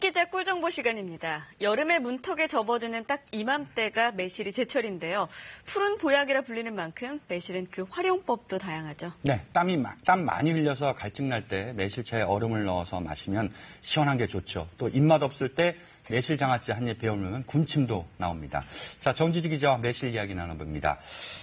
흑기자 꿀정보 시간입니다. 여름의 문턱에 접어드는 딱 이맘때가 매실이 제철인데요. 푸른 보약이라 불리는 만큼 매실은 그 활용법도 다양하죠. 네, 땀 많이 흘려서 갈증 날 때 매실차에 얼음을 넣어서 마시면 시원한 게 좋죠. 또 입맛 없을 때 매실 장아찌 한 입 베어물면 군침도 나옵니다. 자, 정지주 기자와 매실 이야기 나눠봅니다.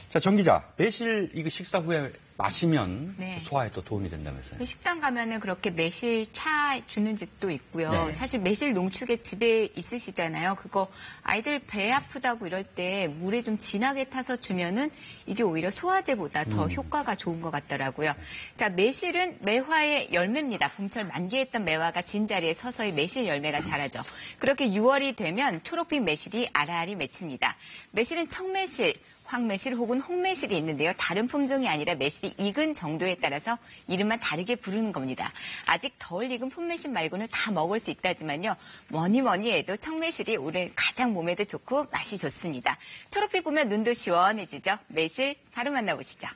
자, 정 기자, 매실 이거 식사 후에 마시면 네. 소화에 또 도움이 된다면서요? 식당 가면은 그렇게 매실차 주는 집도 있고요. 네. 사실 매실 농축액 집에 있으시잖아요. 그거 아이들 배 아프다고 이럴 때 물에 좀 진하게 타서 주면은 이게 오히려 소화제보다 더 효과가 좋은 것 같더라고요. 자, 매실은 매화의 열매입니다. 봄철 만개했던 매화가 진 자리에 서서히 매실 열매가 자라죠. 그렇게 6월이 되면 초록빛 매실이 알알이 맺힙니다. 매실은 청매실, 황매실 혹은 홍매실이 있는데요. 다른 품종이 아니라 매실이 익은 정도에 따라서 이름만 다르게 부르는 겁니다. 아직 덜 익은 풋매실 말고는 다 먹을 수 있다지만요. 뭐니 해도 청매실이 올해 가장 몸에도 좋고 맛이 좋습니다. 초록빛 보면 눈도 시원해지죠. 매실 바로 만나보시죠.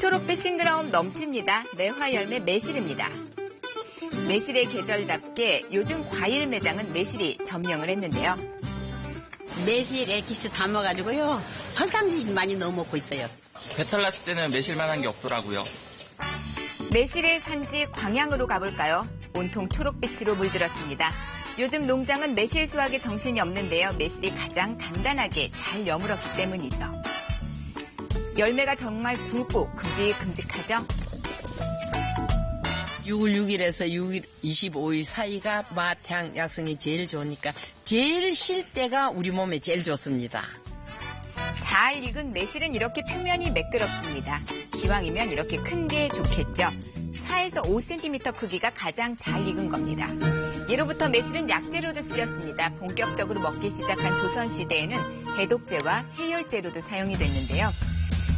초록빛 싱그러움 넘칩니다. 매화 열매 매실입니다. 매실의 계절답게 요즘 과일 매장은 매실이 점령을 했는데요. 매실 에키스 담아가지고요. 설탕 좀 많이 넣어 먹고 있어요. 배탈 났을 때는 매실만한 게 없더라고요. 매실의 산지 광양으로 가볼까요? 온통 초록빛으로 물들었습니다. 요즘 농장은 매실 수확에 정신이 없는데요. 매실이 가장 단단하게 잘 여물었기 때문이죠. 열매가 정말 굵고 큼직큼직하죠? 6월 6일에서 6일 25일 사이가 맛향 약성이 제일 좋으니까 제일 쉴 때가 우리 몸에 제일 좋습니다. 잘 익은 매실은 이렇게 표면이 매끄럽습니다. 기왕이면 이렇게 큰 게 좋겠죠. 4에서 5cm 크기가 가장 잘 익은 겁니다. 예로부터 매실은 약재로도 쓰였습니다. 본격적으로 먹기 시작한 조선시대에는 해독제와 해열제로도 사용이 됐는데요.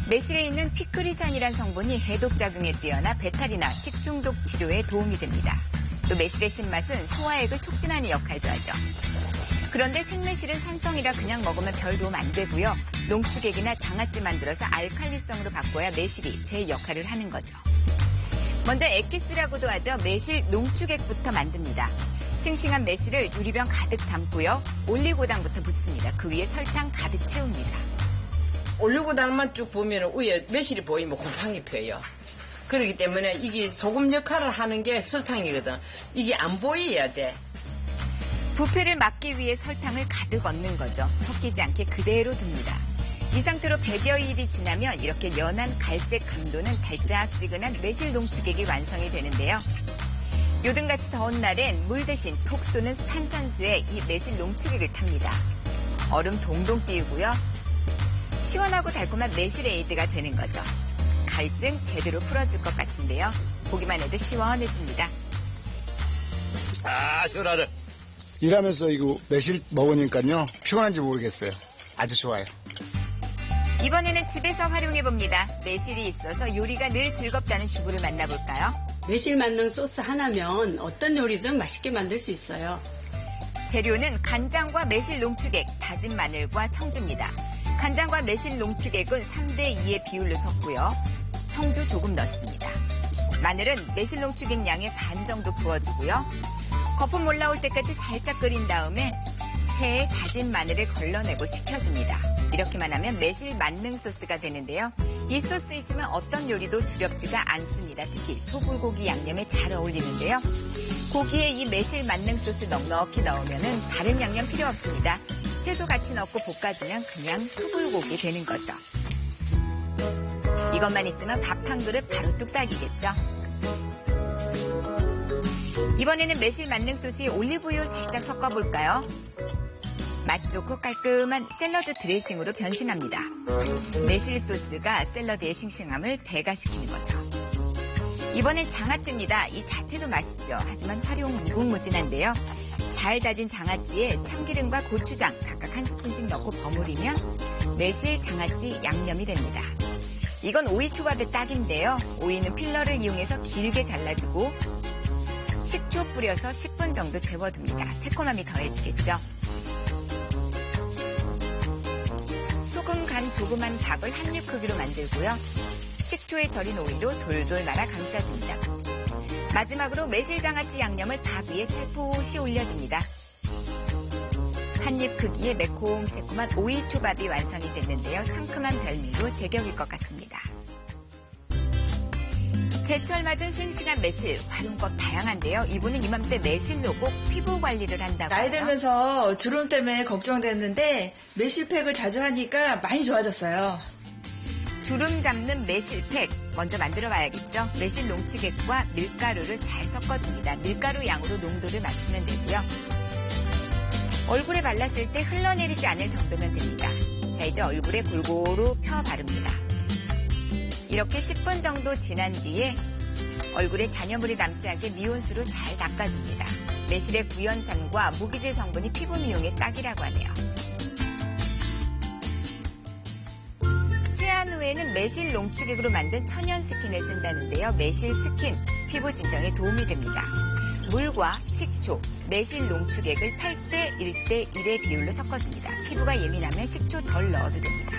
매실에 있는 피크리산이란 성분이 해독작용에 뛰어나 배탈이나 식중독 치료에 도움이 됩니다. 또 매실의 신맛은 소화액을 촉진하는 역할도 하죠. 그런데 생매실은 산성이라 그냥 먹으면 별 도움 안 되고요. 농축액이나 장아찌 만들어서 알칼리성으로 바꿔야 매실이 제 역할을 하는 거죠. 먼저 액기스라고도 하죠. 매실 농축액부터 만듭니다. 싱싱한 매실을 유리병 가득 담고요. 올리고당부터 붓습니다. 그 위에 설탕 가득 채웁니다. 올리고당만 쭉 보면 위에 매실이 보이면 곰팡이 펴요. 그렇기 때문에 이게 소금 역할을 하는 게 설탕이거든. 이게 안 보여야 돼. 부패를 막기 위해 설탕을 가득 얹는 거죠. 섞이지 않게 그대로 둡니다. 이 상태로 100여일이 지나면 이렇게 연한 갈색 감도는 달짝지근한 매실 농축액이 완성이 되는데요. 요즘같이 더운 날엔 물 대신 톡 쏘는 탄산수에 이 매실 농축액을 탑니다. 얼음 동동 띄우고요. 시원하고 달콤한 매실 에이드가 되는 거죠. 갈증 제대로 풀어줄 것 같은데요. 보기만 해도 시원해집니다. 아, 시원하네. 일하면서 이거 매실 먹으니까요. 피곤한지 모르겠어요. 아주 좋아요. 이번에는 집에서 활용해봅니다. 매실이 있어서 요리가 늘 즐겁다는 주부를 만나볼까요? 매실 만능 소스 하나면 어떤 요리든 맛있게 만들 수 있어요. 재료는 간장과 매실 농축액, 다진 마늘과 청주입니다. 간장과 매실 농축액은 3대2의 비율로 섞고요. 청주 조금 넣습니다. 마늘은 매실 농축액 양의 반 정도 부어주고요. 거품 올라올 때까지 살짝 끓인 다음에 체에 다진 마늘을 걸러내고 식혀줍니다. 이렇게만 하면 매실 만능 소스가 되는데요. 이 소스 있으면 어떤 요리도 두렵지가 않습니다. 특히 소불고기 양념에 잘 어울리는데요. 고기에 이 매실 만능 소스 넉넉히 넣으면 다른 양념 필요 없습니다. 채소 같이 넣고 볶아주면 그냥 소불고기 되는 거죠. 이것만 있으면 밥 한 그릇 바로 뚝딱이겠죠. 이번에는 매실 만능 소스에 올리브유 살짝 섞어볼까요? 맛 좋고 깔끔한 샐러드 드레싱으로 변신합니다. 매실 소스가 샐러드의 싱싱함을 배가시키는 거죠. 이번엔 장아찌입니다. 이 자체도 맛있죠. 하지만 활용 무궁무진한데요. 잘 다진 장아찌에 참기름과 고추장 각각 한 스푼씩 넣고 버무리면 매실 장아찌 양념이 됩니다. 이건 오이초밥의 딱인데요. 오이는 필러를 이용해서 길게 잘라주고 식초 뿌려서 10분 정도 재워둡니다. 새콤함이 더해지겠죠. 소금 간 조그만 밥을 한 입 크기로 만들고요. 식초에 절인 오이로 돌돌 말아 감싸줍니다. 마지막으로 매실장아찌 양념을 밥 위에 살포시 올려줍니다. 한입 크기의 매콤새콤한 오이초밥이 완성이 됐는데요. 상큼한 별미로 제격일 것 같습니다. 제철 맞은 싱싱한 매실, 활용법 다양한데요. 이분은 이맘때 매실로 꼭 피부 관리를 한다고 나이 하죠. 들면서 주름 때문에 걱정됐는데 매실팩을 자주 하니까 많이 좋아졌어요. 주름 잡는 매실팩 먼저 만들어 봐야겠죠. 매실 농축액과 밀가루를 잘 섞어줍니다. 밀가루 양으로 농도를 맞추면 되고요. 얼굴에 발랐을 때 흘러내리지 않을 정도면 됩니다. 자, 이제 얼굴에 골고루 펴 바릅니다. 이렇게 10분 정도 지난 뒤에 얼굴에 잔여물이 남지 않게 미온수로 잘 닦아줍니다. 매실의 구연산과 무기질 성분이 피부 미용에 딱이라고 하네요. 세안 후에는 매실 농축액으로 만든 천연 스킨을 쓴다는데요. 매실 스킨, 피부 진정에 도움이 됩니다. 물과 식초, 매실 농축액을 8대 1대 1의 비율로 섞어줍니다. 피부가 예민하면 식초 덜 넣어도 됩니다.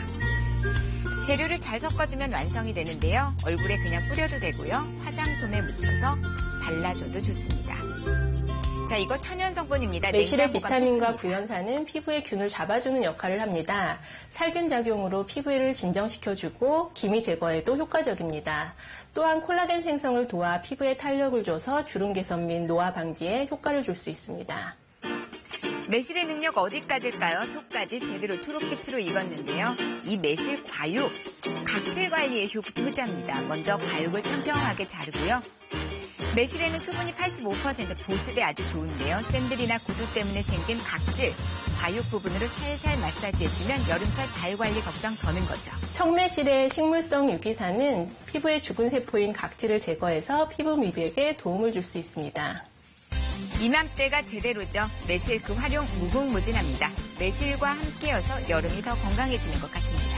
재료를 잘 섞어주면 완성이 되는데요. 얼굴에 그냥 뿌려도 되고요. 화장솜에 묻혀서 발라줘도 좋습니다. 자, 이거 천연 성분입니다. 매실의 냉장 비타민과 보관 구연산은 피부의 균을 잡아주는 역할을 합니다. 살균 작용으로 피부를 진정시켜주고 기미 제거에도 효과적입니다. 또한 콜라겐 생성을 도와 피부에 탄력을 줘서 주름 개선 및 노화 방지에 효과를 줄 수 있습니다. 매실의 능력 어디까지일까요? 속까지 제대로 초록빛으로 익었는데요. 이 매실 과육, 각질 관리에 효자입니다. 먼저 과육을 평평하게 자르고요. 매실에는 수분이 85% 보습에 아주 좋은데요. 샌들이나 구두 때문에 생긴 각질, 과육 부분으로 살살 마사지해주면 여름철 발 관리 걱정 더는 거죠. 청매실의 식물성 유기산은 피부의 죽은 세포인 각질을 제거해서 피부 미백에 도움을 줄 수 있습니다. 이맘때가 제대로죠. 매실 그 활용 무궁무진합니다. 매실과 함께여서 여름이 더 건강해지는 것 같습니다.